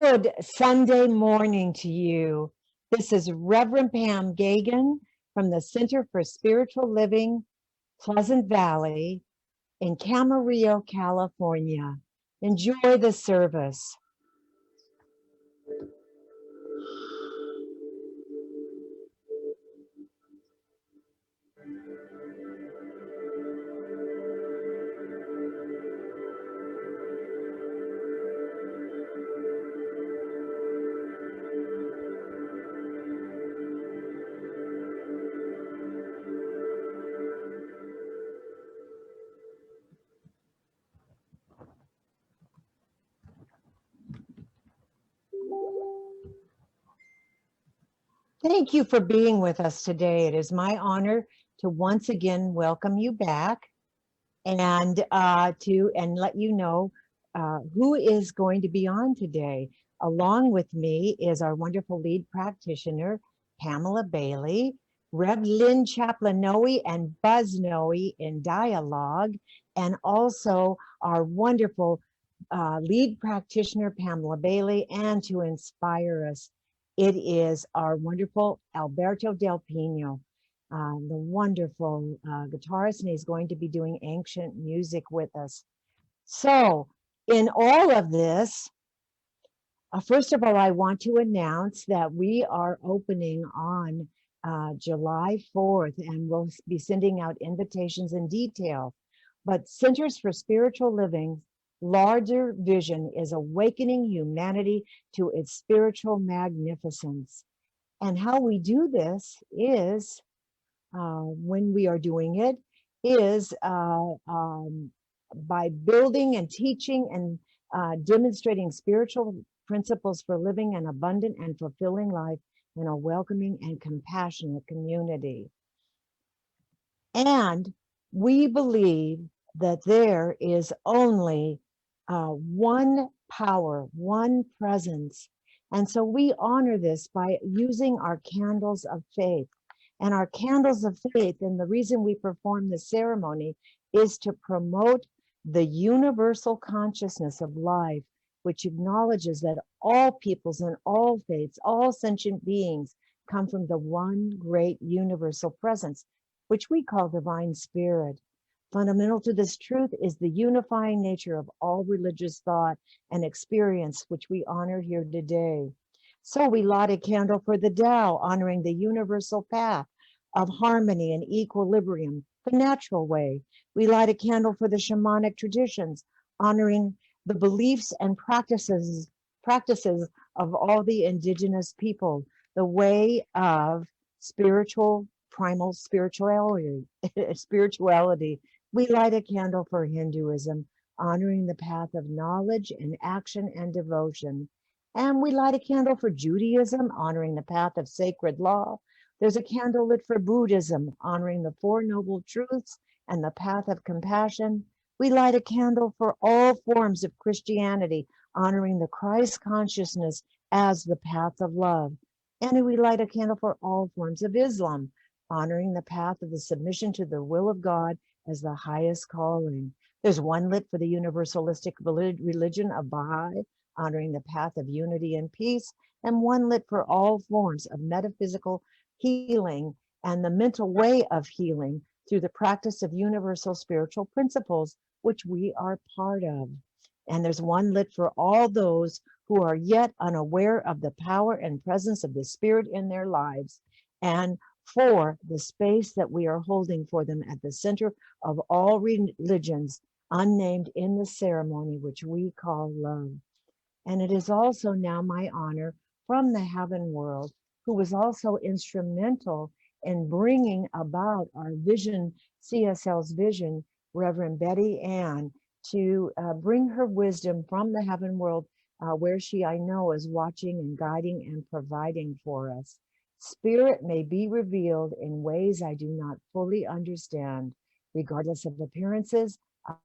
Good Sunday morning to you. This is Reverend Pam Gagan from the Center for Spiritual Living, Pleasant Valley in Camarillo, California. Enjoy the service. Thank you for being with us today. It is my honor to once again welcome you back and let you know who is going to be on today. Along with me is our wonderful lead practitioner, Pamela Bailey, Rev. Lynn Chaplin-Noe and Buzz Noe in dialogue, and also our wonderful lead practitioner, Pamela Bailey, and to inspire us, it is our wonderful Alberto Del Pino, the wonderful guitarist, and he's going to be doing ancient music with us. So in all of this, first of all, I want to announce that we are opening on July 4th, and we'll be sending out invitations in detail. But Centers for Spiritual Living larger vision is awakening humanity to its spiritual magnificence. And how we do this is, when we are doing it, is by building and teaching and demonstrating spiritual principles for living an abundant and fulfilling life in a welcoming and compassionate community. And we believe that there is only one power, one presence. And so we honor this by using our candles of faith. And our candles of faith, and the reason we perform this ceremony is to promote the universal consciousness of life, which acknowledges that all peoples and all faiths, all sentient beings come from the one great universal presence, which we call divine spirit. Fundamental to this truth is the unifying nature of all religious thought and experience, which we honor here today. So we light a candle for the Tao, honoring the universal path of harmony and equilibrium, the natural way. We light a candle for the shamanic traditions, honoring the beliefs and practices of all the indigenous people, the way of spiritual, primal spirituality. We light a candle for Hinduism, honoring the path of knowledge and action and devotion. And we light a candle for Judaism, honoring the path of sacred law. There's a candle lit for Buddhism, honoring the Four Noble Truths and the path of compassion. We light a candle for all forms of Christianity, honoring the Christ consciousness as the path of love. And we light a candle for all forms of Islam, honoring the path of the submission to the will of God as the highest calling. There's one lit for the universalistic religion of Baha'i, honoring the path of unity and peace, and one lit for all forms of metaphysical healing and the mental way of healing through the practice of universal spiritual principles, which we are part of. And there's one lit for all those who are yet unaware of the power and presence of the Spirit in their lives, and for the space that we are holding for them at the center of all religions, unnamed in the ceremony, which we call love. And it is also now my honor from the heaven world, who was also instrumental in bringing about our vision, CSL's vision, Reverend Betty Ann, to bring her wisdom from the heaven world, where she, I know, is watching and guiding and providing for us. Spirit may be revealed in ways I do not fully understand. Regardless of appearances,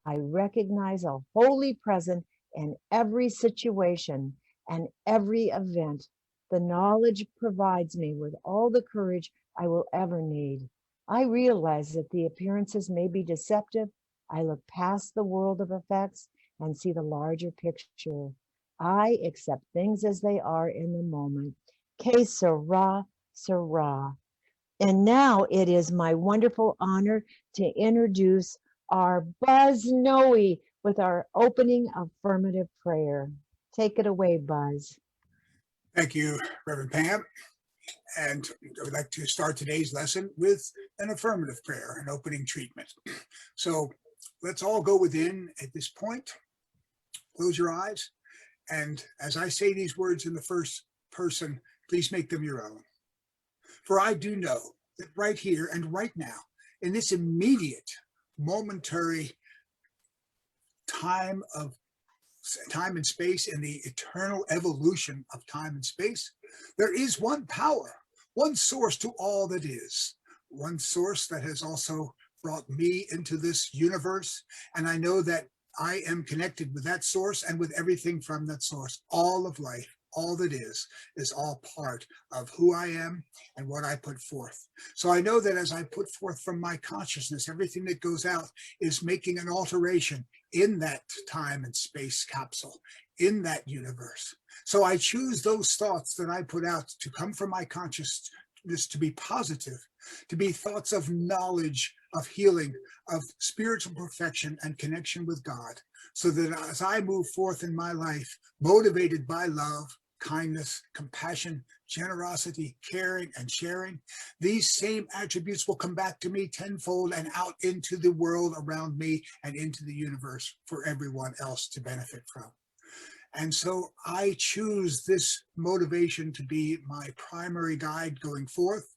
I recognize a holy presence in every situation and every event. The knowledge provides me with all the courage I will ever need. I realize that the appearances may be deceptive. I look past the world of effects and see the larger picture. I accept things as they are in the moment. Qirh, Sarah. And now it is my wonderful honor to introduce our Buzz Noe with our opening affirmative prayer. Take it away, Buzz. Thank you, Reverend Pam. And I would like to start today's lesson with an affirmative prayer, an opening treatment. So let's all go within at this point. Close your eyes. And as I say these words in the first person, please make them your own. For I do know that right here and right now, in this immediate, momentary time and space, in the eternal evolution of time and space, there is one power, one source to all that is, one source that has also brought me into this universe. And I know that I am connected with that source and with everything from that source. All of life, all that is all part of who I am and what I put forth. So I know that as I put forth from my consciousness, everything that goes out is making an alteration in that time and space capsule, in that universe. So I choose those thoughts that I put out to come from my consciousness to be positive, to be thoughts of knowledge, of healing, of spiritual perfection and connection with God, so that as I move forth in my life, motivated by love, kindness, compassion, generosity, caring, and sharing, these same attributes will come back to me tenfold and out into the world around me and into the universe for everyone else to benefit from. And so I choose this motivation to be my primary guide going forth.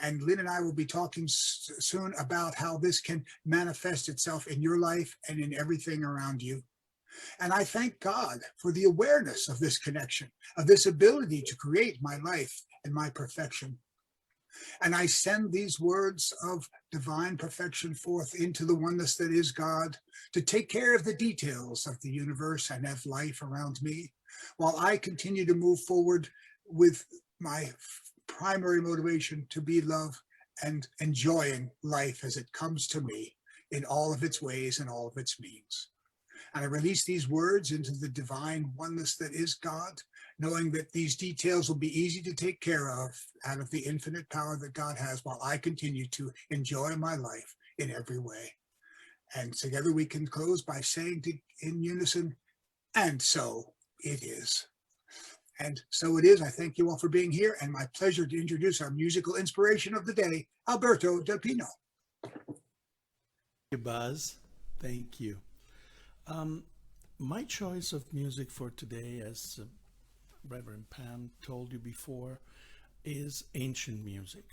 And Lynn and I will be talking soon about how this can manifest itself in your life and in everything around you. And I thank God for the awareness of this connection, of this ability to create my life and my perfection. And I send these words of divine perfection forth into the oneness that is God to take care of the details of the universe and of life around me, while I continue to move forward with my primary motivation to be love and enjoying life as it comes to me in all of its ways and all of its means. And I release these words into the divine oneness that is God, knowing that these details will be easy to take care of out of the infinite power that God has, while I continue to enjoy my life in every way. And together we can close by saying in unison, and so it is. And so it is. I thank you all for being here, and my pleasure to introduce our musical inspiration of the day, Alberto Del Pino. Thank you, Buzz. Thank you. My choice of music for today, as Reverend Pam told you before, is ancient music.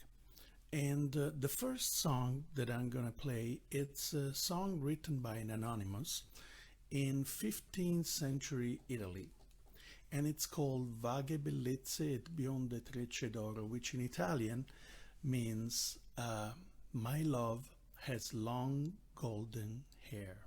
And the first song that I'm going to play, it's a song written by an anonymous in 15th century Italy. And it's called Vaghe bellezze et bionde trecce d'oro, which in Italian means my love has long golden hair.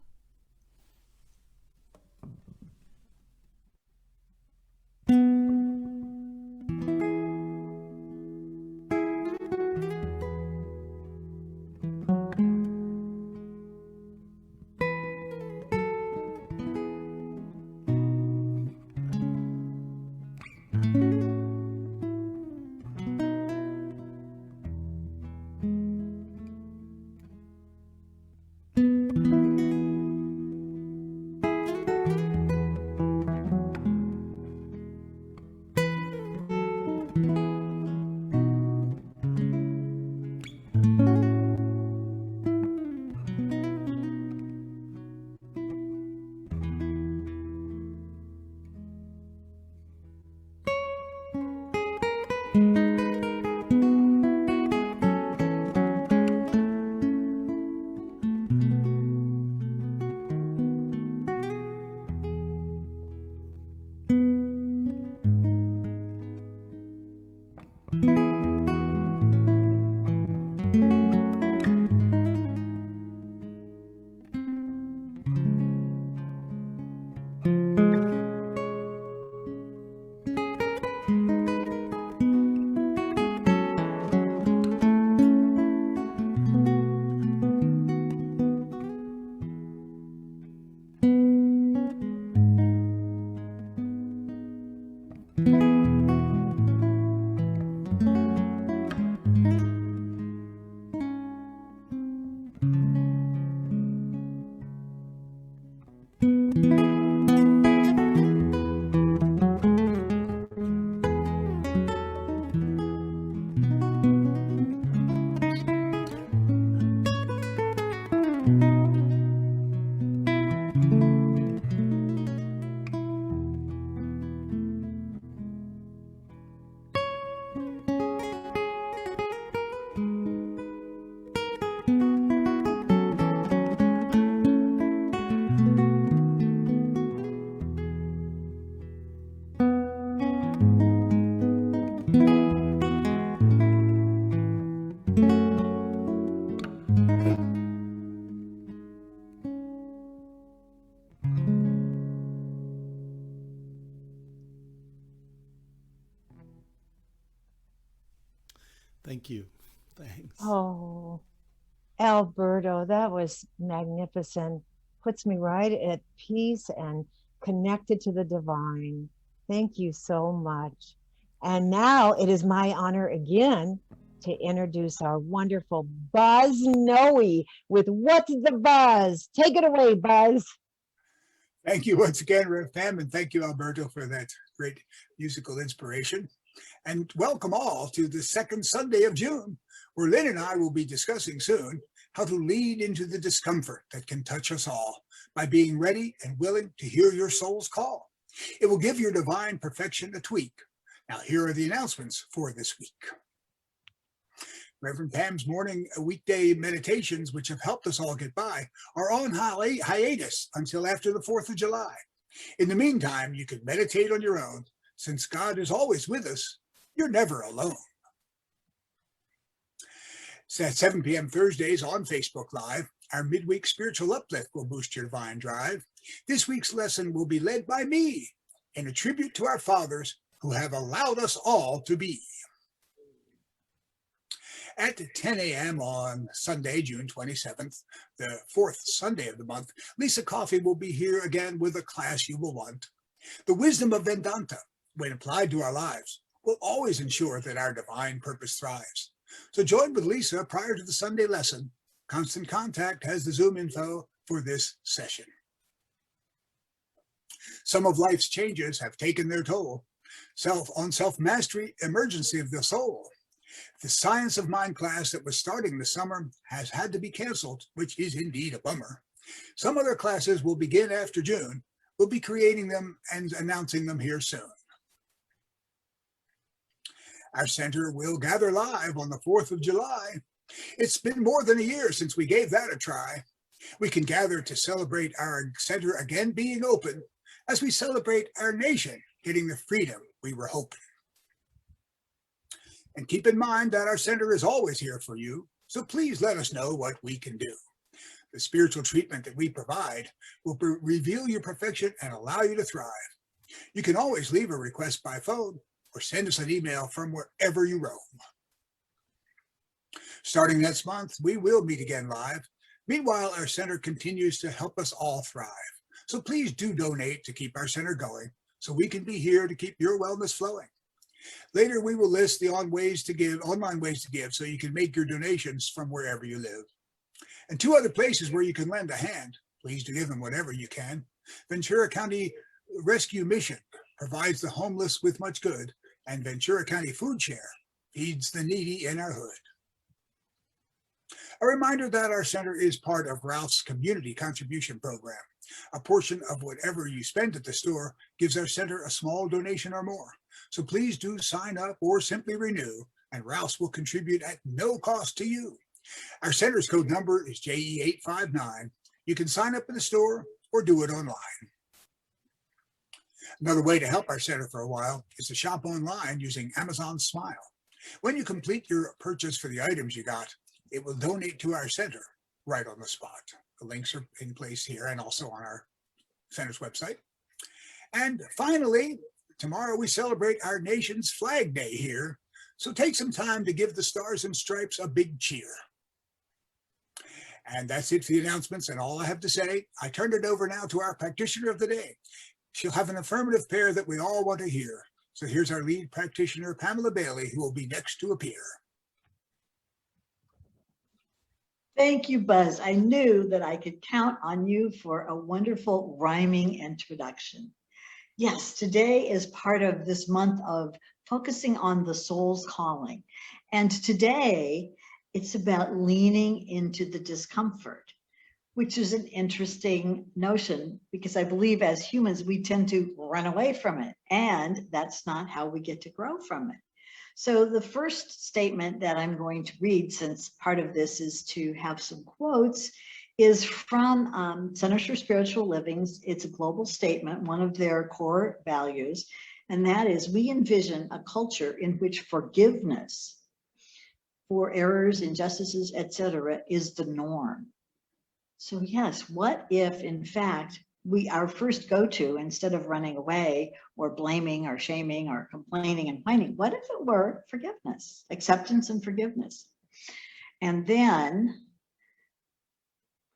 Thank you. Thanks. Oh, Alberto, that was magnificent. Puts me right at peace and connected to the divine. Thank you so much. And now it is my honor again to introduce our wonderful Buzz Noe with What's the Buzz? Take it away, Buzz. Thank you once again, Rev Pam, and thank you, Alberto, for that great musical inspiration. And welcome all to the second Sunday of June, where Lynn and I will be discussing soon how to lead into the discomfort that can touch us all by being ready and willing to hear your soul's call. It will give your divine perfection a tweak. Now, here are the announcements for this week. Reverend Pam's morning weekday meditations, which have helped us all get by, are on hiatus until after the 4th of July. In the meantime, you can meditate on your own. Since God is always with us, you're never alone. So at 7 p.m. Thursdays on Facebook Live, our midweek spiritual uplift will boost your divine drive. This week's lesson will be led by me in a tribute to our fathers who have allowed us all to be. At 10 a.m. on Sunday, June 27th, the 4th Sunday of the month, Lisa Coffey will be here again with a class you will want. The wisdom of Vedanta, when applied to our lives, will always ensure that our divine purpose thrives. So join with Lisa prior to the Sunday lesson. Constant Contact has the Zoom info for this session. Some of life's changes have taken their toll. Self-mastery, emergency of the soul. The Science of Mind class that was starting this summer has had to be canceled, which is indeed a bummer. Some other classes will begin after June. We'll be creating them and announcing them here soon. Our center will gather live on the 4th of July. It's been more than a year since we gave that a try. We can gather to celebrate our center again being open as we celebrate our nation getting the freedom we were hoping. And keep in mind that our center is always here for you, so please let us know what we can do. The spiritual treatment that we provide will reveal your perfection and allow you to thrive. You can always leave a request by phone or send us an email from wherever you roam. Starting next month, we will meet again live. Meanwhile, our center continues to help us all thrive. So please do donate to keep our center going so we can be here to keep your wellness flowing. Later, we will list the online ways to give so you can make your donations from wherever you live. And 2 other places where you can lend a hand. Please do give them whatever you can. Ventura County Rescue Mission provides the homeless with much good, and Ventura County Food Share feeds the needy in our hood. A reminder that our center is part of Ralph's Community Contribution Program. A portion of whatever you spend at the store gives our center a small donation or more. So please do sign up or simply renew, and Ralph's will contribute at no cost to you. Our center's code number is JE859. You can sign up in the store or do it online. Another way to help our center for a while is to shop online using Amazon Smile. When you complete your purchase for the items you got, it will donate to our center right on the spot. The links are in place here and also on our center's website. And finally, tomorrow we celebrate our nation's Flag Day here. So take some time to give the Stars and Stripes a big cheer. And that's it for the announcements and all I have to say. I turn it over now to our practitioner of the day. She'll have an affirmative prayer that we all want to hear. So here's our lead practitioner, Pamela Bailey, who will be next to appear. Thank you, Buzz. I knew that I could count on you for a wonderful rhyming introduction. Yes, today is part of this month of focusing on the soul's calling. And today it's about leaning into the discomfort, which is an interesting notion because I believe as humans, we tend to run away from it. And that's not how we get to grow from it. So the first statement that I'm going to read, since part of this is to have some quotes, is from Centers for Spiritual Livings. It's a global statement, one of their core values, and that is, we envision a culture in which forgiveness for errors, injustices, etc., is the norm. So yes, what if, in fact, our first go-to, instead of running away or blaming or shaming or complaining and whining, what if it were forgiveness, acceptance and forgiveness? And then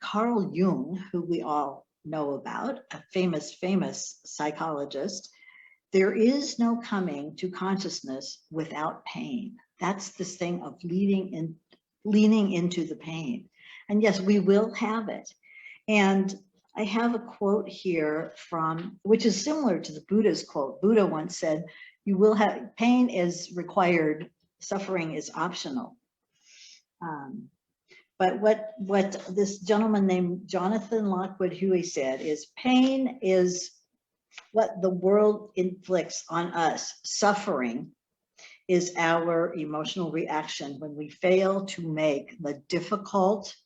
Carl Jung, who we all know about, a famous psychologist, there is no coming to consciousness without pain. That's this thing of leaning into the pain. And yes, we will have it. And I have a quote here which is similar to the Buddha's quote. Buddha once said, "You will have pain is required, suffering is optional." But what this gentleman named Jonathan Lockwood Huey said is, pain is what the world inflicts on us. Suffering is our emotional reaction when we fail to make the difficult,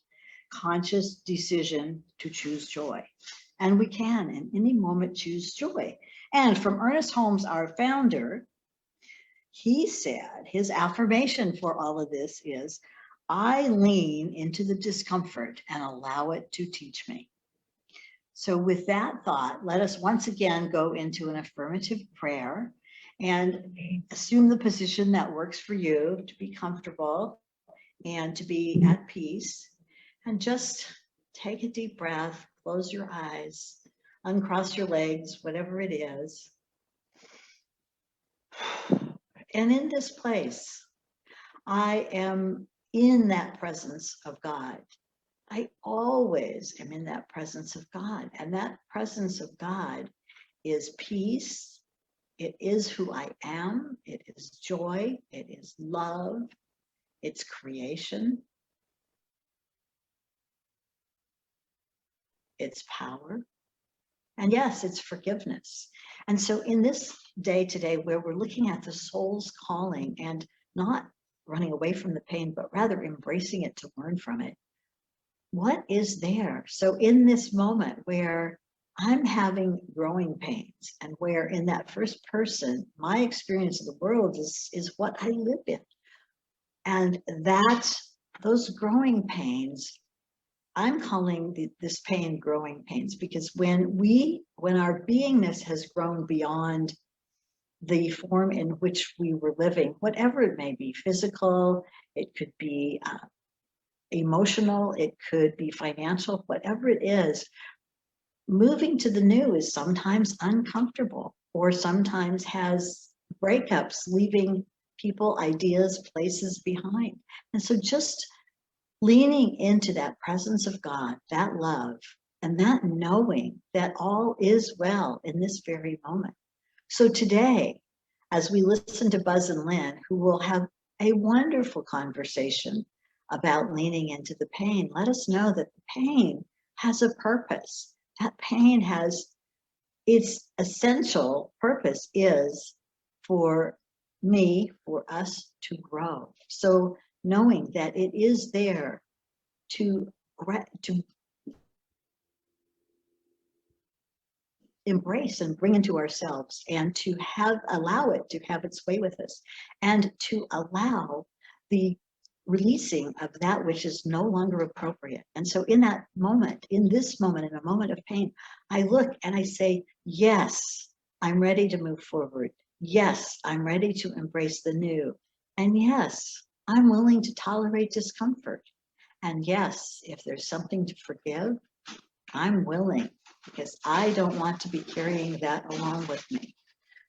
conscious decision to choose joy. And we can, in any moment, choose joy. And from Ernest Holmes, our founder, he said his affirmation for all of this is, I lean into the discomfort and allow it to teach me. So with that thought, let us once again go into an affirmative prayer and assume the position that works for you, to be comfortable and to be at peace. And just take a deep breath, close your eyes, uncross your legs, whatever it is. And in this place, I am in that presence of God. I always am in that presence of God. And that presence of God is peace. It is who I am. It is joy. It is love. It's creation. It's power. And yes, it's forgiveness. And so in this day today, where we're looking at the soul's calling and not running away from the pain, but rather embracing it to learn from it, what is there? So in this moment where I'm having growing pains, and where in that first person, my experience of the world is what I live in. And those growing pains, I'm calling this pain growing pains, because when our beingness has grown beyond the form in which we were living, whatever it may be, physical, it could be emotional, it could be financial, whatever it is, moving to the new is sometimes uncomfortable, or sometimes has breakups, leaving people, ideas, places behind. And so just leaning into that presence of God, that love, and that knowing that all is well in this very moment. So today, as we listen to Buzz and Lynn, who will have a wonderful conversation about leaning into the pain, let us know that the pain has a purpose. That pain has its essential purpose is for me, for us to grow. So knowing that it is there to embrace and bring into ourselves, and to allow it to have its way with us, and to allow the releasing of that which is no longer appropriate. And so in that moment, in this moment, in a moment of pain, I look and I say, yes, I'm ready to move forward. Yes, I'm ready to embrace the new. And yes, I'm willing to tolerate discomfort. And yes, if there's something to forgive, I'm willing, because I don't want to be carrying that along with me.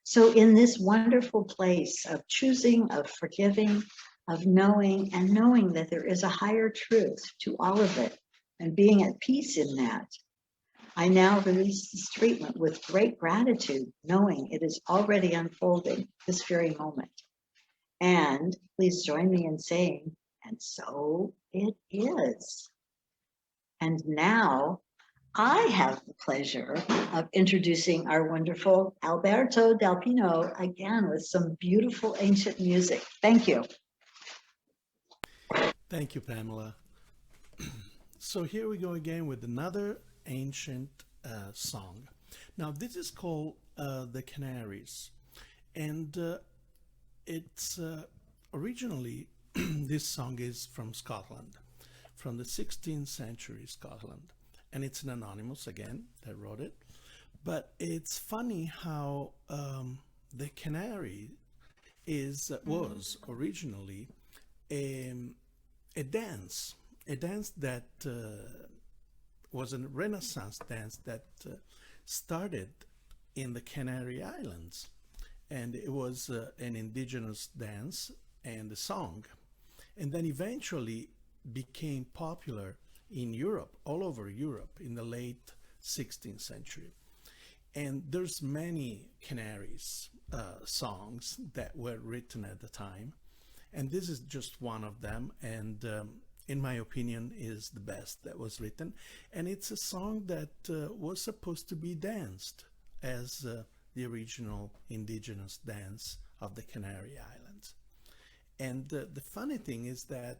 So in this wonderful place of choosing, of forgiving, of knowing, and knowing that there is a higher truth to all of it, and being at peace in that, I now release this treatment with great gratitude, knowing it is already unfolding this very moment. And please join me in saying, and so it is. And now I have the pleasure of introducing our wonderful Alberto Del Pino again with some beautiful ancient music. Thank you. Thank you, Pamela. So here we go again with another ancient song. Now this is called The Canaries, and it's originally this song is from Scotland, from the 16th century Scotland, and it's an anonymous again that wrote it. But it's funny how the canary was originally a, a dance that was a Renaissance dance that started in the Canary Islands, and it was an indigenous dance and a song, and then eventually became popular in Europe, all over Europe, in the late 16th century. And there's many canaries songs that were written at the time, and this is just one of them, and in my opinion is the best that was written. And it's a song that was supposed to be danced as the original indigenous dance of the Canary Islands. And the funny thing is that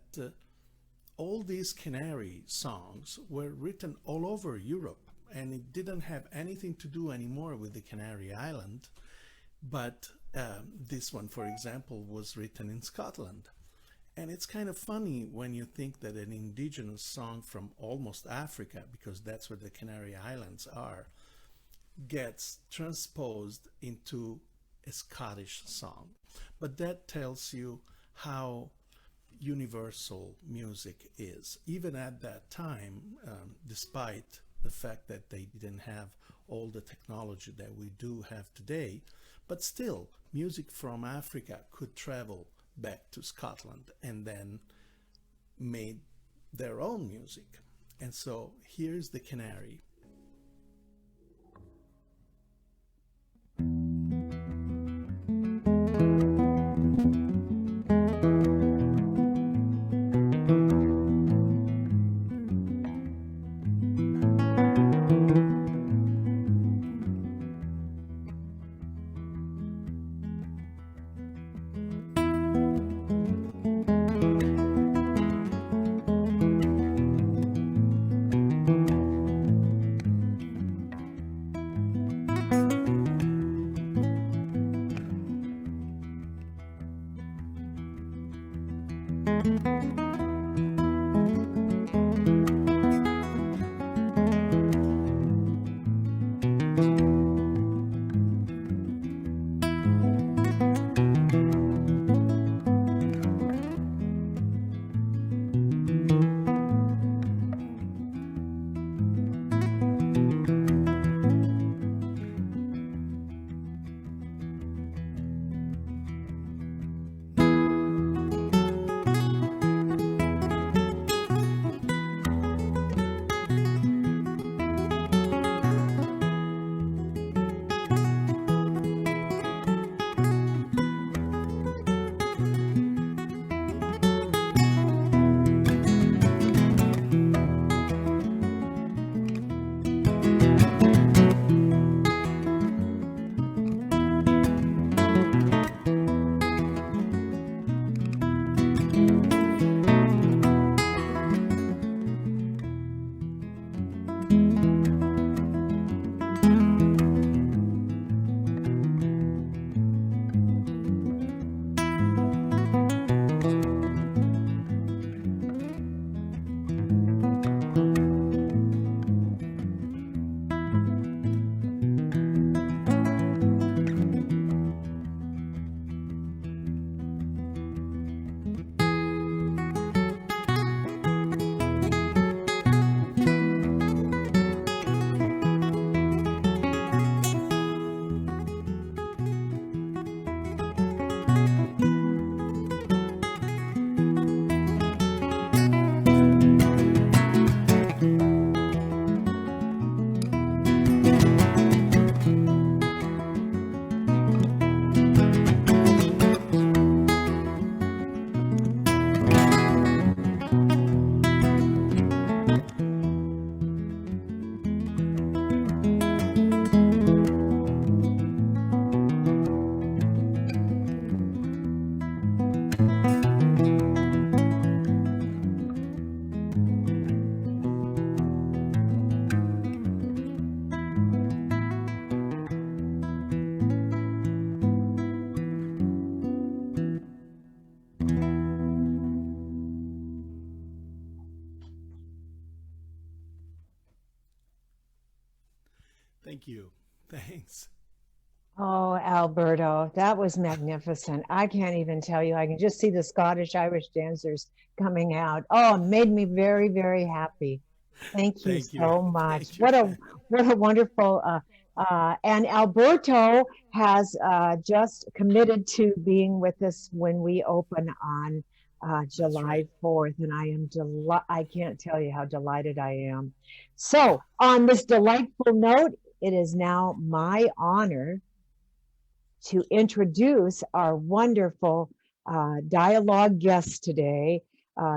all these canary songs were written all over Europe, and it didn't have anything to do anymore with the Canary Island. But this one, for example, was written in Scotland. And it's kind of funny when you think that an indigenous song from almost Africa, because that's where the Canary Islands are, gets transposed into a Scottish song. But that tells you how universal music is. Even at that time, despite the fact that they didn't have all the technology that we do have today, but still, music from Africa could travel back to Scotland and then made their own music. And so here's the canary. Thank you. Thanks. Oh, Alberto, that was magnificent. I can't even tell you. I can just see the Scottish Irish dancers coming out. Oh, it made me very, very happy. Thank you Thank you. so much. Thank you, Pam. What a wonderful and Alberto has just committed to being with us when we open on That's July right. 4th, and I can't tell you how delighted I am. So, on this delightful note, it is now my honor to introduce our wonderful dialogue guests today.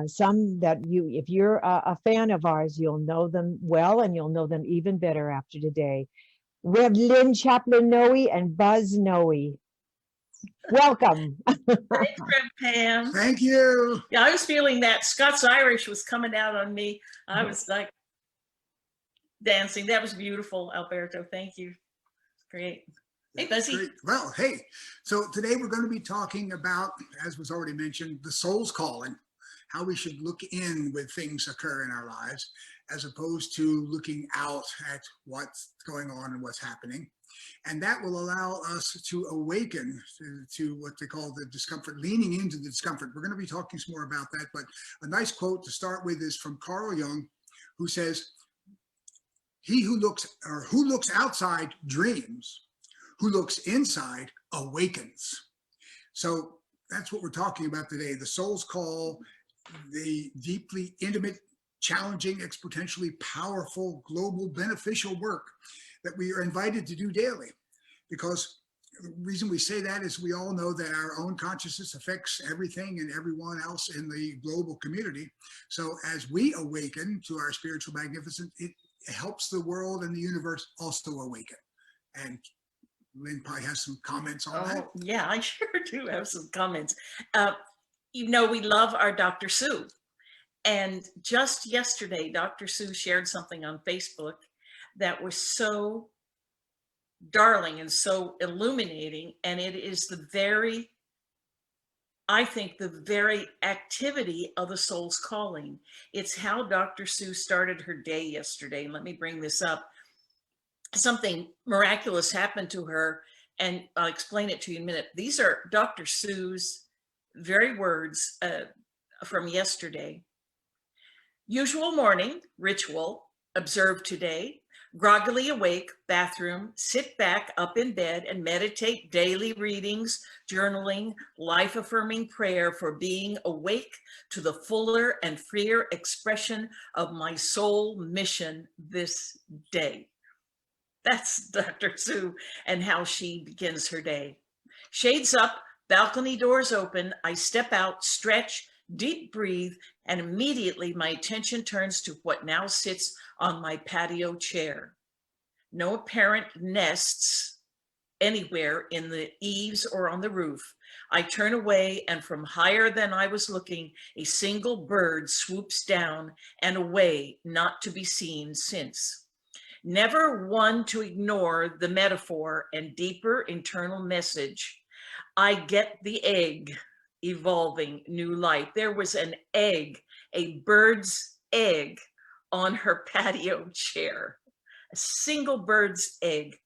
Some that if you're a fan of ours, you'll know them well, and you'll know them even better after today. We have Lynn Chaplin-Noe and Buzz Noe. Welcome. Thanks, Rev Pam. Thank you. Yeah, I was feeling that Scots Irish was coming out on me. I was like dancing. That was beautiful, Alberto. Thank you. Great. Hey, Buzzy. Great. Well, hey, so today we're going to be talking about, as was already mentioned, the soul's calling, how we should look in when things occur in our lives, as opposed to looking out at what's going on and what's happening. And that will allow us to awaken to what they call the discomfort, leaning into the discomfort. We're going to be talking some more about that, but a nice quote to start with is from Carl Jung, who says, "He who looks outside dreams, who looks inside awakens." So that's what we're talking about today. The soul's call, the deeply intimate, challenging, exponentially powerful, global, beneficial work that we are invited to do daily. Because the reason we say that is we all know that our own consciousness affects everything and everyone else in the global community. So as we awaken to our spiritual magnificence, it helps the world and the universe also awaken. And Lynn probably has some comments on that. Oh, yeah, I sure do have some comments. We love our Dr. Sue. And just yesterday, Dr. Sue shared something on Facebook that was so darling and so illuminating. And it is I think, the very activity of the soul's calling. It's how Dr. Sue started her day yesterday. And let me bring this up. Something miraculous happened to her, and I'll explain it to you in a minute. These are Dr. Sue's very words from yesterday. Usual morning ritual observed today. Groggily awake, bathroom, sit back up in bed and meditate daily readings, journaling, life-affirming prayer for being awake to the fuller and freer expression of my soul mission this day. That's Dr. Sue and how she begins her day. Shades up, balcony doors open. I step out, stretch, deep breathe, and immediately my attention turns to what now sits on my patio chair. No apparent nests anywhere in the eaves or on the roof. I turn away, and from higher than I was looking, a single bird swoops down and away, not to be seen since. Never one to ignore the metaphor and deeper internal message. I get the egg, evolving new life. There was an egg, a bird's egg on her patio chair, a single bird's egg.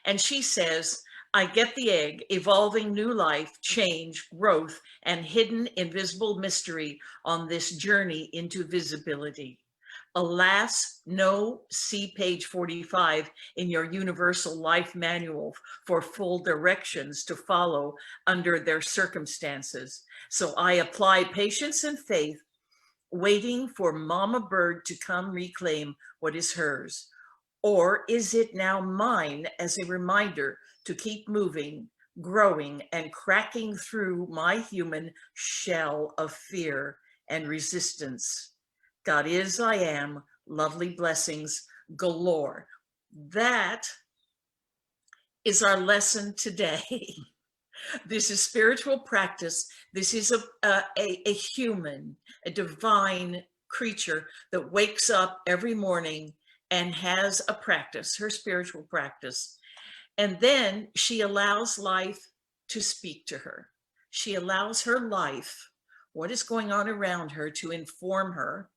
And she says, I get the egg, evolving new life, change, growth, and hidden invisible mystery on this journey into visibility. Alas, no, see page 45 in your Universal Life Manual for full directions to follow under their circumstances. So I apply patience and faith, waiting for Mama Bird to come reclaim what is hers. Or is it now mine as a reminder to keep moving, growing, and cracking through my human shell of fear and resistance? God is, I am, lovely blessings galore. That is our lesson today. This is spiritual practice. This is a human, a divine creature that wakes up every morning and has a practice, her spiritual practice. And then she allows life to speak to her. She allows her life, what is going on around her, to inform her.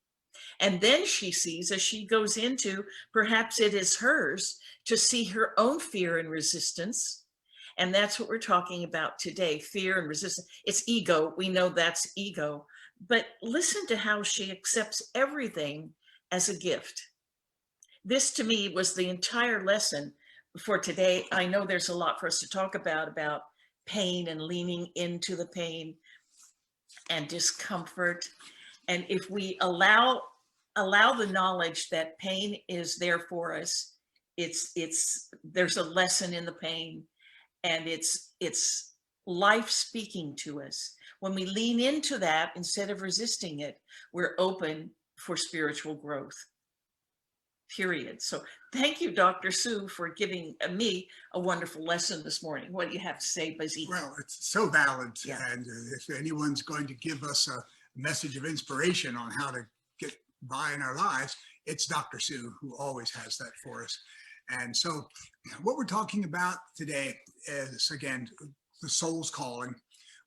And then she sees, as she goes into, perhaps it is hers, to see her own fear and resistance. And that's what we're talking about today, fear and resistance. It's ego. We know that's ego. But listen to how she accepts everything as a gift. This to me was the entire lesson for today. I know there's a lot for us to talk about pain and leaning into the pain and discomfort. And if we allow the knowledge that pain is there for us, there's a lesson in the pain, and it's life speaking to us. When we lean into that instead of resisting it, we're open for spiritual growth. Period. So thank you, Dr. Sue, for giving me a wonderful lesson this morning. What do you have to say, Buzzy? Well, it's so valid. Yeah. And if anyone's going to give us a message of inspiration on how to get by in our lives, it's Dr. Sue, who always has that for us. And so what we're talking about today is, again, the soul's calling,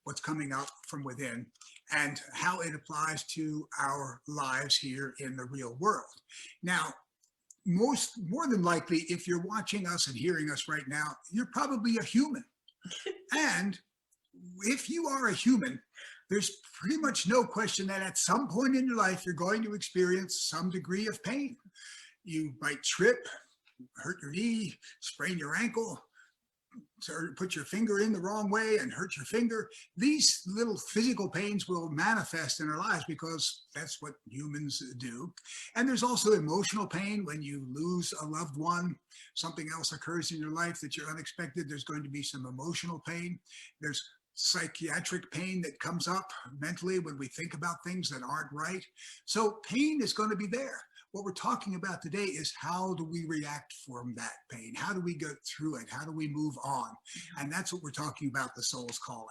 what's coming up from within, and how it applies to our lives here in the real world. Now, more than likely, if you're watching us and hearing us right now, you're probably a human. And if you are a human, there's pretty much no question that at some point in your life, you're going to experience some degree of pain. You might trip, hurt your knee, sprain your ankle, or put your finger in the wrong way and hurt your finger. These little physical pains will manifest in our lives because that's what humans do. And there's also emotional pain when you lose a loved one, something else occurs in your life that you're unexpected. There's going to be some emotional pain. There's psychiatric pain that comes up mentally when we think about things that aren't right. So pain is going to be there. What we're talking about today is how do we react from that pain? How do we go through it? How do we move on? And that's what we're talking about, the soul's calling.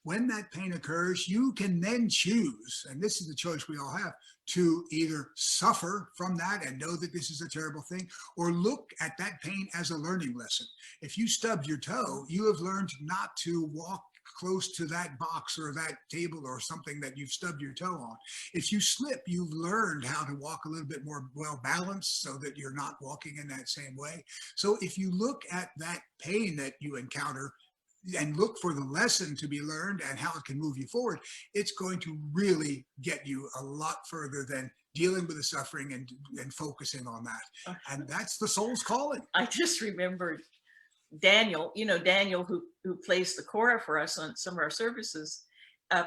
When that pain occurs, you can then choose, and this is the choice we all have, to either suffer from that and know that this is a terrible thing, or look at that pain as a learning lesson. If you stubbed your toe, you have learned not to walk close to that box or that table or something that you've stubbed your toe on. If you slip, you've learned how to walk a little bit more well balanced so that you're not walking in that same way. So if you look at that pain that you encounter and look for the lesson to be learned and how it can move you forward, it's going to really get you a lot further than dealing with the suffering and focusing on that. And that's the soul's calling. I just remembered Daniel, Daniel who plays the qirh for us on some of our services,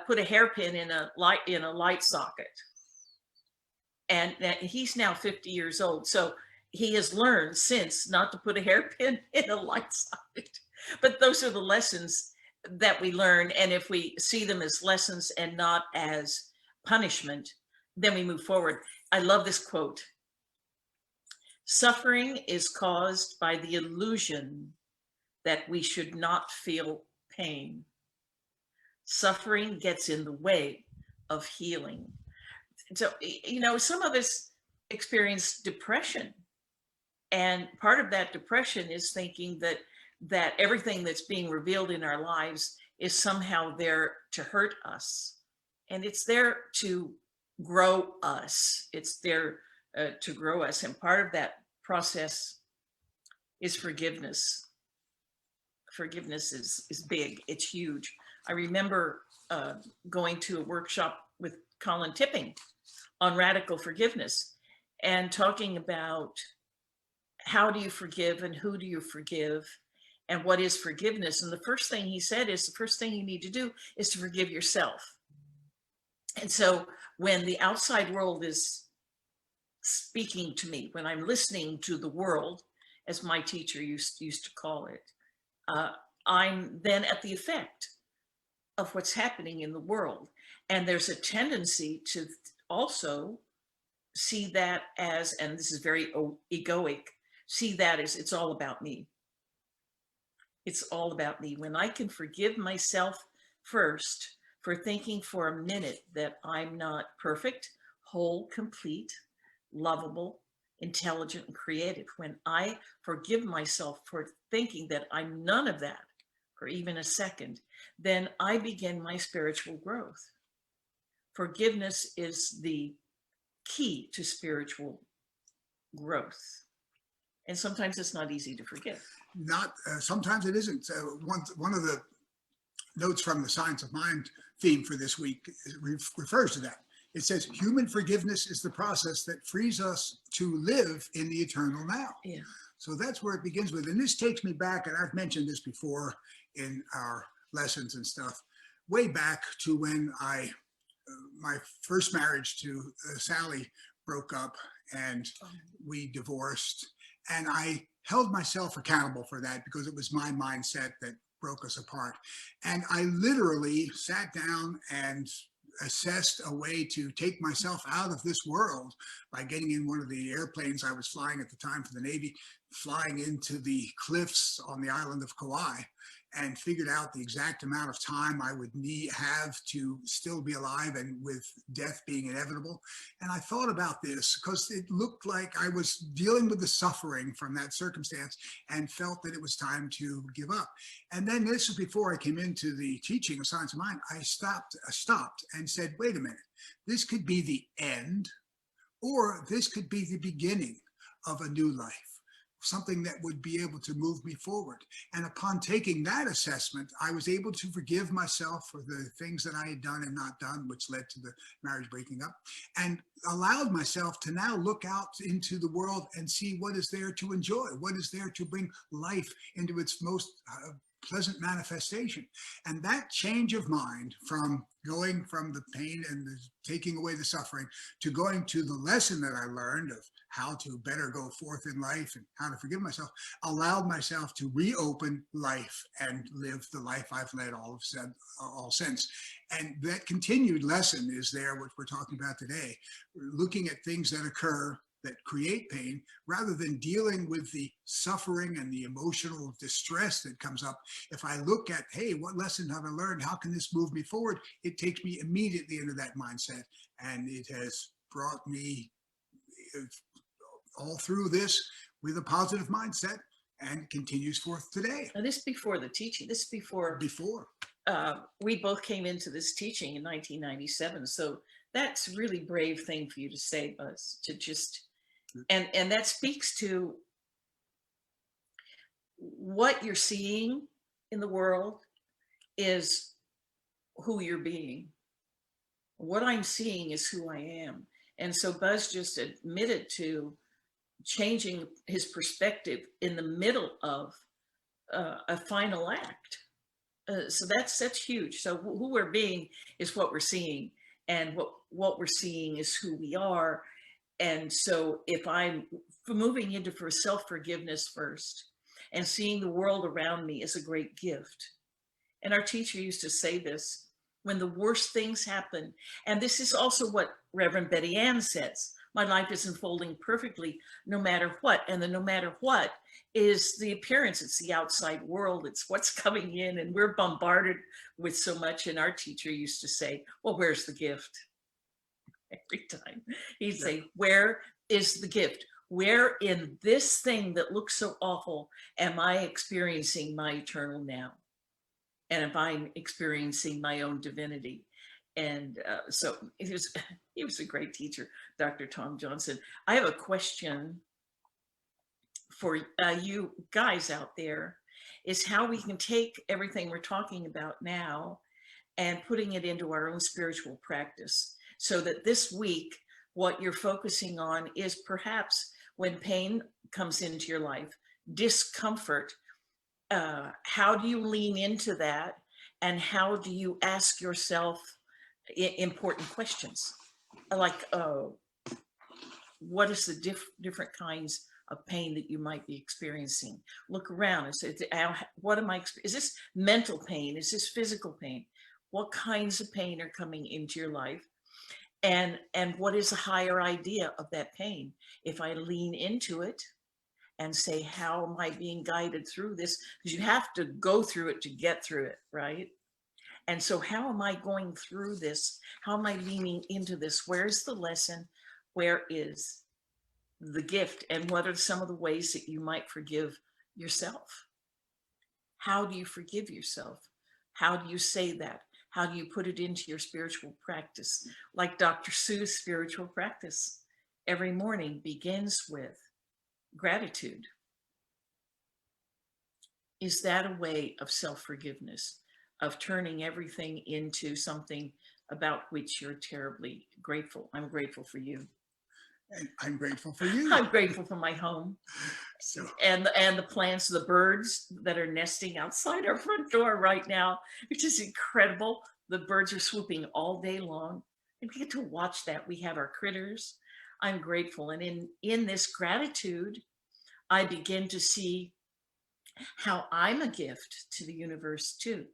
put a hairpin in a light socket. And he's now 50 years old. So he has learned since not to put a hairpin in a light socket. But those are the lessons that we learn. And if we see them as lessons and not as punishment, then we move forward. I love this quote. Suffering is caused by the illusion that we should not feel pain. Suffering gets in the way of healing. So, some of us experience depression. And part of that depression is thinking that everything that's being revealed in our lives is somehow there to hurt us. And it's there to grow us. It's there to grow us. And part of that process is forgiveness. Forgiveness is big. It's huge. I remember going to a workshop with Colin Tipping on radical forgiveness and talking about how do you forgive and who do you forgive and what is forgiveness. And the first thing he said is the first thing you need to do is to forgive yourself. And so when the outside world is speaking to me, when I'm listening to the world, as my teacher used to call it, I'm then at the effect of what's happening in the world. And there's a tendency to also see that as, and this is very egoic, see that as it's all about me. It's all about me. When I can forgive myself first for thinking for a minute that I'm not perfect, whole, complete, lovable, intelligent, and creative, when I forgive myself for thinking that I'm none of that for even a second, then I begin my spiritual growth. Forgiveness is the key to spiritual growth. And sometimes it's not easy to forgive. Not sometimes it isn't. One of the notes from the Science of Mind theme for this week refers to that. It says, human forgiveness is the process that frees us to live in the eternal now. Yeah. So that's where it begins with. And this takes me back, and I've mentioned this before in our lessons and stuff, way back to when my first marriage to Sally broke up and we divorced. And I held myself accountable for that because it was my mindset that broke us apart. And I literally sat down and assessed a way to take myself out of this world by getting in one of the airplanes I was flying at the time for the Navy, flying into the cliffs on the island of Kauai, and figured out the exact amount of time I would have to still be alive, and with death being inevitable. And I thought about this because it looked like I was dealing with the suffering from that circumstance and felt that it was time to give up. And then this was before I came into the teaching of Science of Mind. I stopped and said, wait a minute, this could be the end, or this could be the beginning of a new life, something that would be able to move me forward. And upon taking that assessment, I was able to forgive myself for the things that I had done and not done, which led to the marriage breaking up, and allowed myself to now look out into the world and see what is there to enjoy, what is there to bring life into its most pleasant manifestation. And that change of mind from going from the pain and the taking away the suffering to going to the lesson that I learned of how to better go forth in life and how to forgive myself, allowed myself to reopen life and live the life I've led all since. And that continued lesson is there, what we're talking about today, looking at things that occur that create pain, rather than dealing with the suffering and the emotional distress that comes up. If I look at, hey, what lesson have I learned? How can this move me forward? It takes me immediately into that mindset. And it has brought me all through this with a positive mindset, and continues forth today. Now, this before the teaching, this before we both came into this teaching in 1997. So that's a really brave thing for you to say, Buzz, to just, and that speaks to what you're seeing in the world is who you're being. What I'm seeing is who I am. And so Buzz just admitted to changing his perspective in the middle of a final act. So that's huge. So who we're being is what we're seeing, and what we're seeing is who we are. And so if I'm moving into for self-forgiveness first and seeing the world around me as a great gift. And our teacher used to say this, when the worst things happen, and this is also what Reverend Betty Ann says, my life is unfolding perfectly no matter what. And the no matter what is the appearance, it's the outside world, it's what's coming in, and we're bombarded with so much. And our teacher used to say, well, where's the gift? Every time he'd say, where is the gift? Where in this thing that looks so awful am I experiencing my eternal now? And if I'm experiencing my own divinity? And so he was a great teacher, Dr. Tom Johnson. I have a question for you guys out there, is how we can take everything we're talking about now and putting it into our own spiritual practice, so that this week, what you're focusing on is perhaps when pain comes into your life, discomfort, how do you lean into that? And how do you ask yourself important questions? Like, what is the different kinds of pain that you might be experiencing? Look around and say, what am I, is this mental pain? Is this physical pain? What kinds of pain are coming into your life? And what is a higher idea of that pain? If I lean into it and say, how am I being guided through this? Because you have to go through it to get through it, right? And so how am I going through this? How am I leaning into this? Where's the lesson? Where is the gift? And what are some of the ways that you might forgive yourself? How do you forgive yourself? How do you say that? How do you put it into your spiritual practice? Like Dr. Seuss' spiritual practice every morning begins with gratitude. Is that a way of self-forgiveness, of turning everything into something about which you're terribly grateful? I'm grateful for you. And I'm grateful for you. I'm grateful for my home So and the plants, the birds that are nesting outside our front door right now, which is incredible. The birds are swooping all day long, and we get to watch that. We have our critters. I'm grateful, and in this gratitude, I begin to see how I'm a gift to the universe too.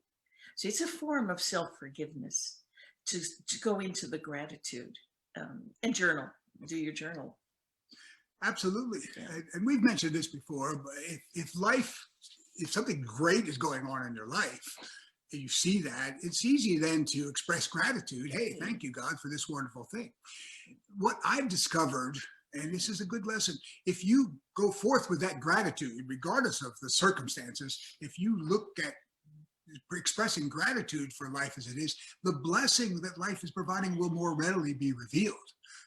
So it's a form of self-forgiveness to go into the gratitude, and journal. Do your journal. absolutely. Yeah. And we've mentioned this before, but if something great is going on in your life, and you see that, it's easy then to express gratitude. Hey, thank you, God, for this wonderful thing. What I've discovered, and this is a good lesson, if you go forth with that gratitude, regardless of the circumstances, if you look at expressing gratitude for life as it is, the blessing that life is providing will more readily be revealed.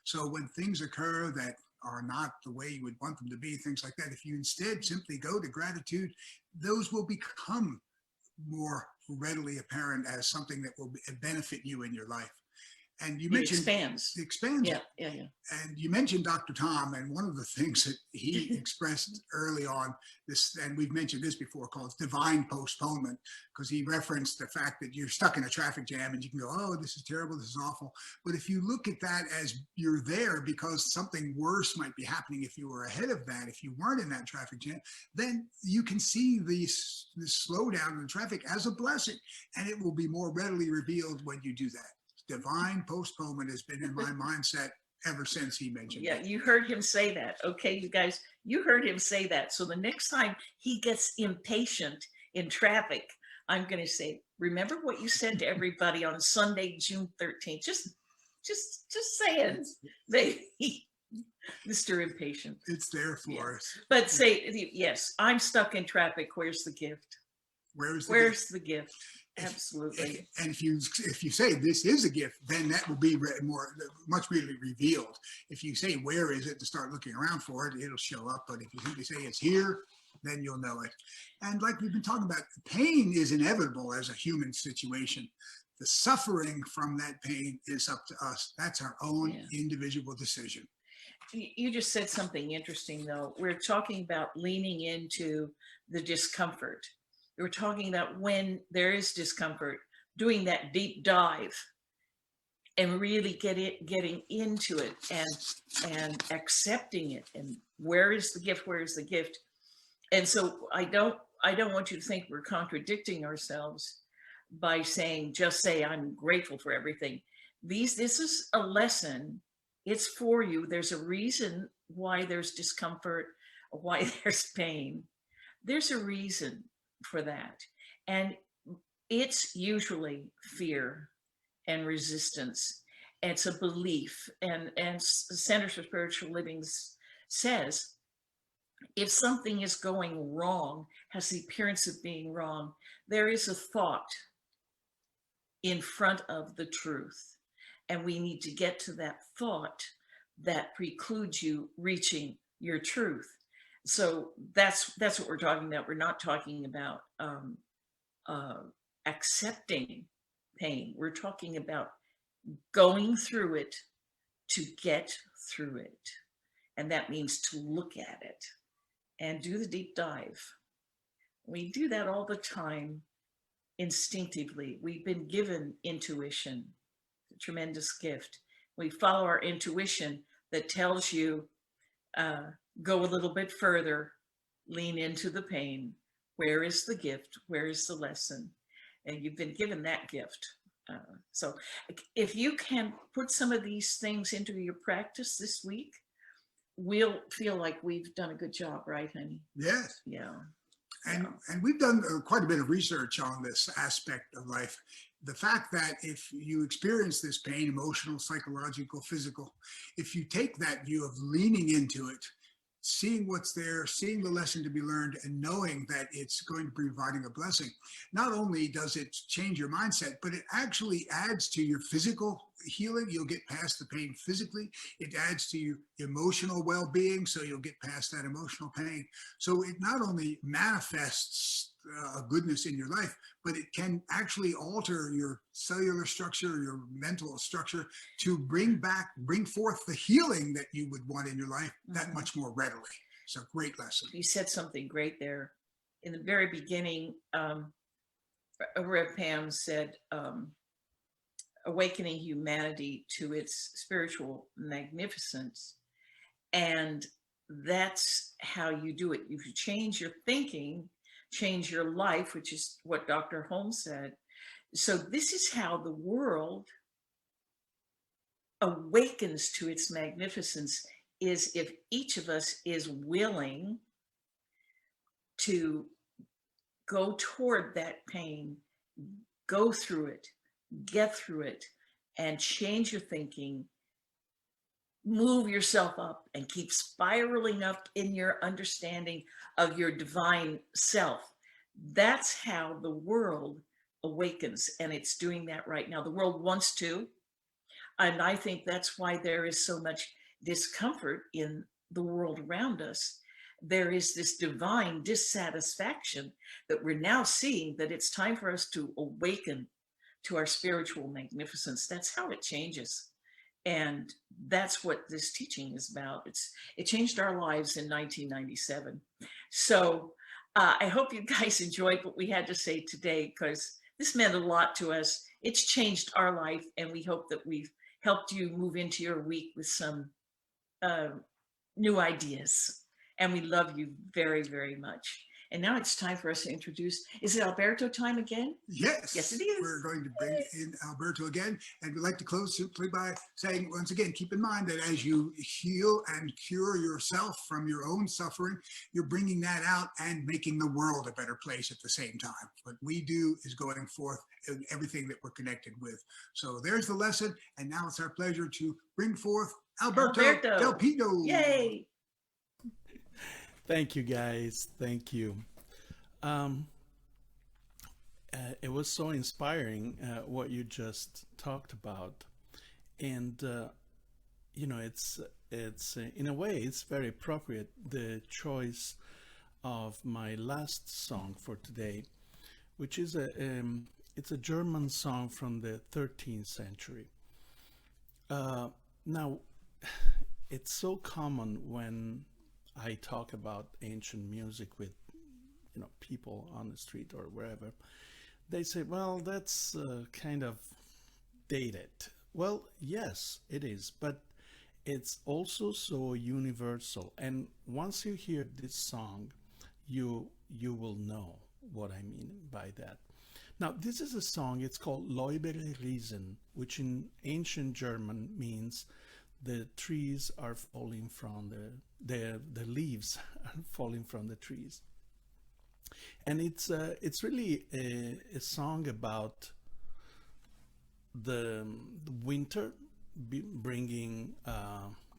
So when things occur that are not the way you would want them to be, things like that, if you instead simply go to gratitude, those will become more readily apparent as something that will benefit you in your life. And you It mentioned expands. it expands. Yeah, yeah, yeah. And you mentioned Dr. Tom, and one of the things that he expressed early on this, and we've mentioned this before, called divine postponement, because he referenced the fact that you're stuck in a traffic jam and you can go, oh, this is terrible, this is awful. But if you look at that as you're there because something worse might be happening if you were ahead of that, if you weren't in that traffic jam, then you can see this slowdown in the traffic as a blessing, and it will be more readily revealed when you do that. Divine postponement has been in my mindset ever since he mentioned Yeah, it. you heard him say that. Okay, you guys, you heard him say that. So the next time he gets impatient in traffic, I'm going to say, remember what you said to everybody on Sunday, June 13th. Just saying, they, Mr. Impatient. It's there for Yeah. us. But say, yes, I'm stuck in traffic. Where's the gift? Where's the Where's gift? the gift? Absolutely. And if you say this is a gift, then that will be much really revealed. If you say where is it to start looking around for it, it'll show up. But if you simply say it's here, then you'll know it. And like we've been talking about, pain is inevitable as a human situation. The suffering from that pain is up to us. That's our own individual decision. You just said something interesting, though. We're talking about leaning into the discomfort. We're talking about when there is discomfort, doing that deep dive and really getting into it and accepting it. And where is the gift? Where is the gift? And so I don't want you to think we're contradicting ourselves by saying, just say, I'm grateful for everything. This is a lesson. It's for you. There's a reason why there's discomfort, why there's pain. There's a reason for that. And it's usually fear and resistance. It's a belief. And Center for Spiritual Living says, if something is going wrong, has the appearance of being wrong, there is a thought in front of the truth. And we need to get to that thought that precludes you reaching your truth. So that's what we're talking about. We're not talking about accepting pain. We're talking about going through it to get through it. And that means to look at it and do the deep dive. We do that all the time instinctively. We've been given intuition, a tremendous gift. We follow our intuition that tells you, go a little bit further, lean into the pain. Where is the gift? Where is the lesson? And you've been given that gift. So if you can put some of these things into your practice this week, we'll feel like we've done a good job, right, honey? Yes. Yeah. And we've done quite a bit of research on this aspect of life. The fact that if you experience this pain, emotional, psychological, physical, if you take that view of leaning into it, seeing what's there, seeing the lesson to be learned, and knowing that it's going to be providing a blessing. Not only does it change your mindset, but it actually adds to your physical healing. You'll get past the pain physically. It adds to your emotional well-being, so you'll get past that emotional pain. So it not only manifests a goodness in your life, but it can actually alter your cellular structure, your mental structure, to bring forth the healing that you would want in your life that much more readily. It's a great lesson. You said something great there. In the very beginning, Rev Pam said, awakening humanity to its spiritual magnificence. And that's how you do it. You change your thinking, change your life, which is what Dr. Holmes said. So this is how the world awakens to its magnificence, is if each of us is willing to go toward that pain, go through it, get through it, and change your thinking, move yourself up, and keep spiraling up in your understanding of your divine self. That's how the world awakens, and it's doing that right now. The world wants to, and I think that's why there is so much discomfort in the world around us. There is this divine dissatisfaction that we're now seeing, that it's time for us to awaken to our spiritual magnificence. That's how it changes. And that's what this teaching is about. It changed our lives in 1997. So I hope you guys enjoyed what we had to say today, because this meant a lot to us. It's changed our life, and we hope that we've helped you move into your week with some new ideas. And we love you very, very much. And now it's time for us to introduce, is it Alberto time again? Yes. Yes, it is. We're going to bring in Alberto again. And we'd like to close simply by saying, once again, keep in mind that as you heal and cure yourself from your own suffering, you're bringing that out and making the world a better place at the same time. What we do is going forth in everything that we're connected with. So there's the lesson. And now it's our pleasure to bring forth Alberto Del Pino. Yay. Thank you, guys. Thank you. It was so inspiring what you just talked about, and you know, it's in a way it's very appropriate, the choice of my last song for today, which is it's a German song from the 13th century. Now, it's so common when I talk about ancient music with, you know, people on the street or wherever. They say, well, that's kind of dated. Well, yes, it is, but it's also so universal. And once you hear this song, you will know what I mean by that. Now, this is a song, it's called Läubere Riesen, which in ancient German means the trees are falling from the leaves are falling from the trees. And it's really a song about the winter bringing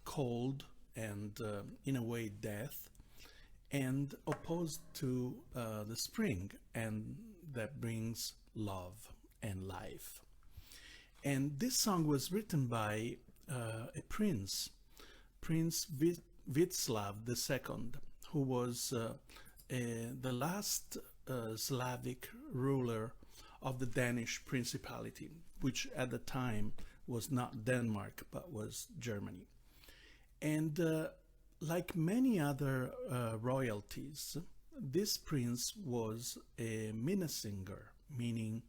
cold and in a way death, and opposed to the spring, and that brings love and life. And this song was written by a prince, Prince Václav II, who was the last Slavic ruler of the Danish Principality, which at the time was not Denmark but was Germany. And like many other royalties, this prince was a minnesinger, meaning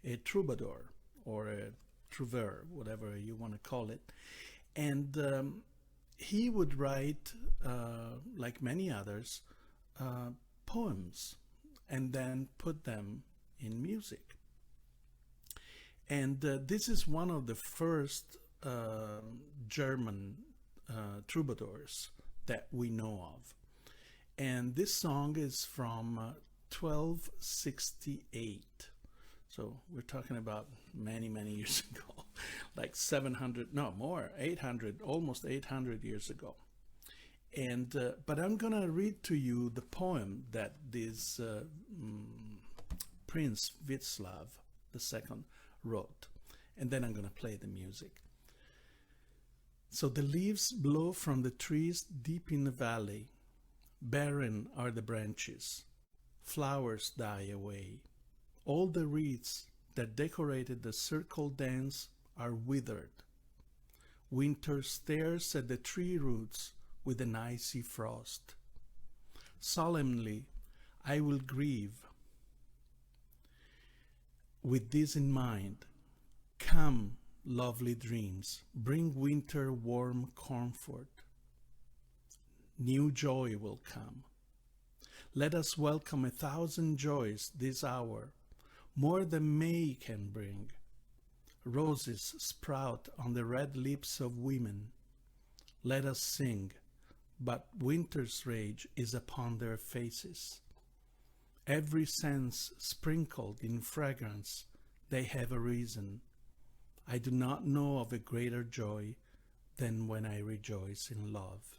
a troubadour or a trouveur, whatever you want to call it. And he would write, like many others, poems and then put them in music. And this is one of the first German troubadours that we know of. And this song is from 1268. So we're talking about many, many years ago, like 700, no more, 800, almost 800 years ago. And but I'm gonna read to you the poem that this Prince Václav II wrote, and then I'm gonna play the music. So the leaves blow from the trees deep in the valley. Barren are the branches. Flowers die away. All the wreaths that decorated the circle dance are withered. Winter stares at the tree roots with an icy frost. Solemnly, I will grieve. With this in mind, come, lovely dreams, bring winter warm comfort. New joy will come. Let us welcome 1,000 joys this hour, more than May can bring. Roses sprout on the red lips of women. Let us sing, but winter's rage is upon their faces. Every sense sprinkled in fragrance, they have a reason. I do not know of a greater joy than when I rejoice in love.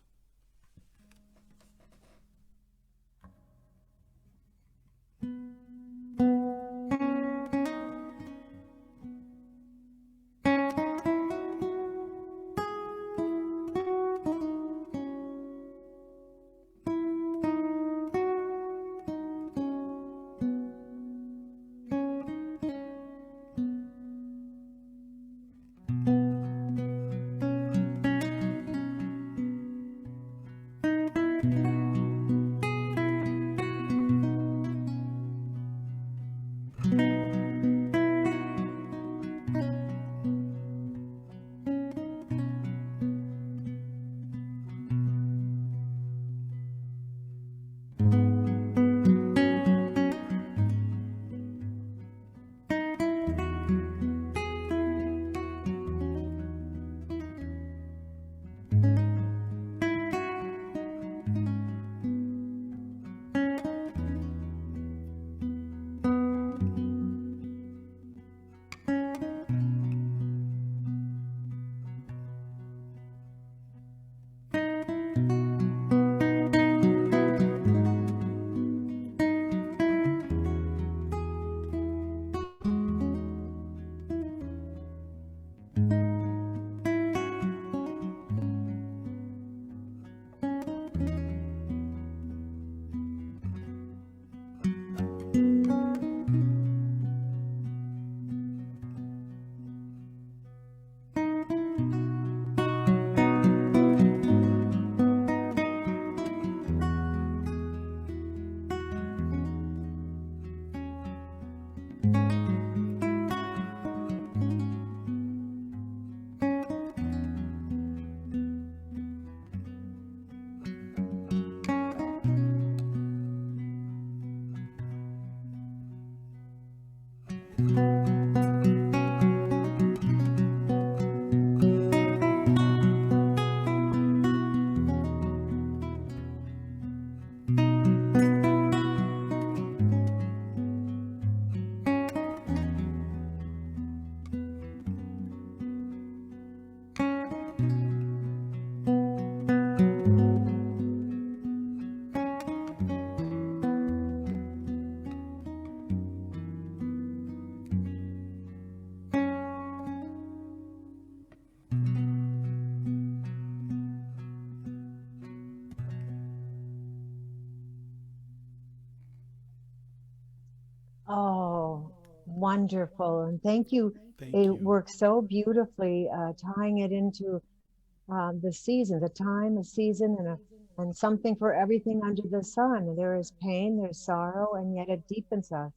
Oh, wonderful. And thank you. Thank It you. works so beautifully, tying it into the season, the time, a season, and something for everything under the sun. There is pain, there's sorrow, and yet it deepens us.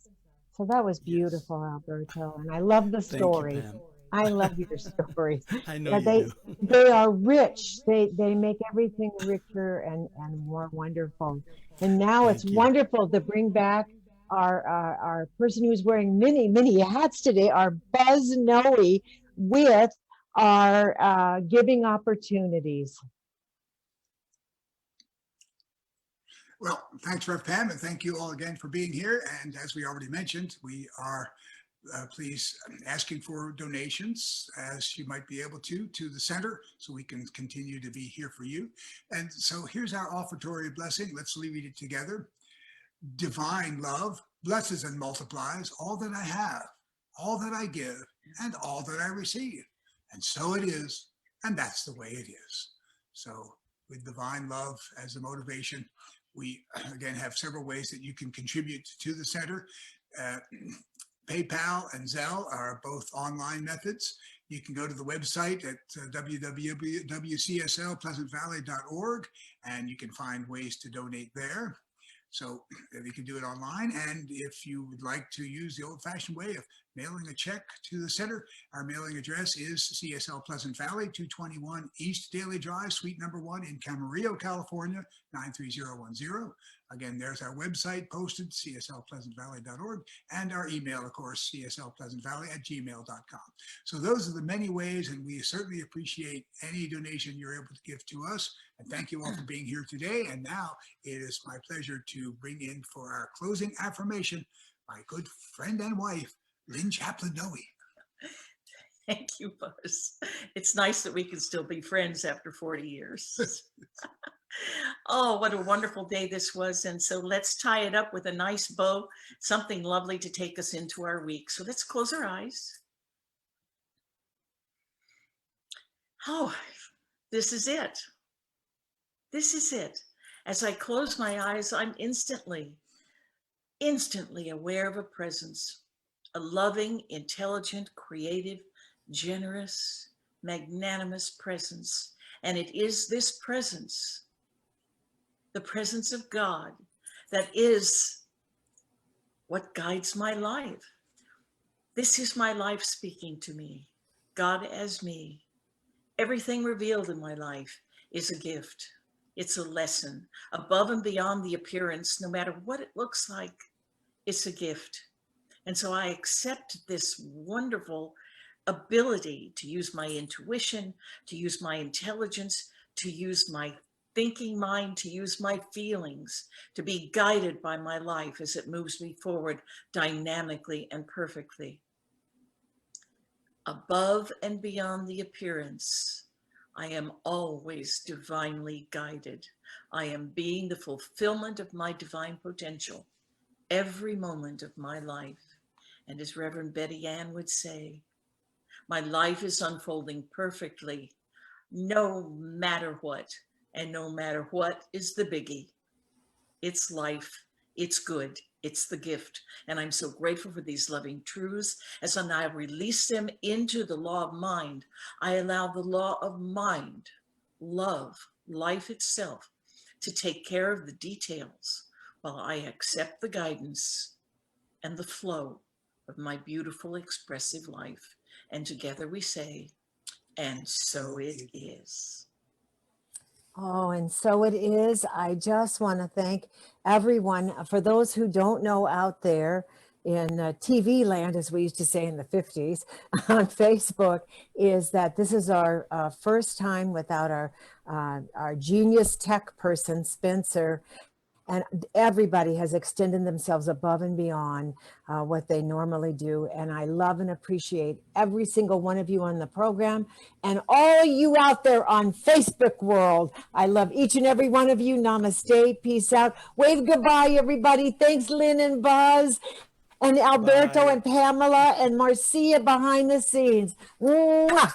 So that was Yes. beautiful, Alberto. And I love the Thank you, stories. Pam. I love your stories. I know Yeah, you do. they are rich. They make everything richer and more wonderful. And now it's Thank you. wonderful to bring back our person who's wearing many hats today, our Buzz Noe, with our giving opportunities. Well, thanks, Rev Pam, and thank you all again for being here. And as we already mentioned, we are please asking for donations as you might be able to the center so we can continue to be here for you. And so here's our offertory blessing. Let's read it together. Divine love blesses and multiplies all that I have, all that I give, and all that I receive. And so it is, and that's the way it is. So with divine love as a motivation, we again have several ways that you can contribute to the center. PayPal and Zelle are both online methods. You can go to the website at www.cslpleasantvalley.org, and you can find ways to donate there. So you can do it online. And if you would like to use the old-fashioned way of mailing a check to the center, our mailing address is CSL Pleasant Valley, 221 East Daily Drive, Suite number 1 in Camarillo, California, 93010. Again, there's our website posted, cslpleasantvalley.org, and our email, of course, cslpleasantvalley@gmail.com. So those are the many ways, and we certainly appreciate any donation you're able to give to us. And thank you all for being here today. And now it is my pleasure to bring in for our closing affirmation my good friend and wife, Lynn Chaplin-Noe. Thank you, Buzz. It's nice that we can still be friends after 40 years. Oh, what a wonderful day this was. And so let's tie it up with a nice bow, something lovely to take us into our week. So let's close our eyes. Oh, this is it. This is it. As I close my eyes, I'm instantly aware of a presence, a loving, intelligent, creative, generous, magnanimous presence. And it is this presence, the presence of God, that is what guides my life. This is my life speaking to me, God as me. Everything revealed in my life is a gift. It's a lesson above and beyond the appearance, no matter what it looks like, it's a gift. And so I accept this wonderful ability to use my intuition, to use my intelligence, to use my thinking mind, to use my feelings, to be guided by my life as it moves me forward dynamically and perfectly. Above and beyond the appearance, I am always divinely guided. I am being the fulfillment of my divine potential every moment of my life. And as Reverend Betty Ann would say, my life is unfolding perfectly, no matter what. And no matter what is the biggie. It's life, it's good, it's the gift. And I'm so grateful for these loving truths. As I release them into the law of mind, I allow the law of mind, love, life itself, to take care of the details while I accept the guidance and the flow of my beautiful expressive life. And together we say, and so it is. Oh, and so it is. I just want to thank everyone. For those who don't know out there in TV land, as we used to say in the 50s, on Facebook, is that this is our first time without our genius tech person, Spencer. And everybody has extended themselves above and beyond what they normally do. And I love and appreciate every single one of you on the program and all you out there on Facebook world. I love each and every one of you. Namaste. Peace out. Wave goodbye, everybody. Thanks, Lynn and Buzz and Alberto Bye. and Pamela and Marcia behind the scenes. Mwah!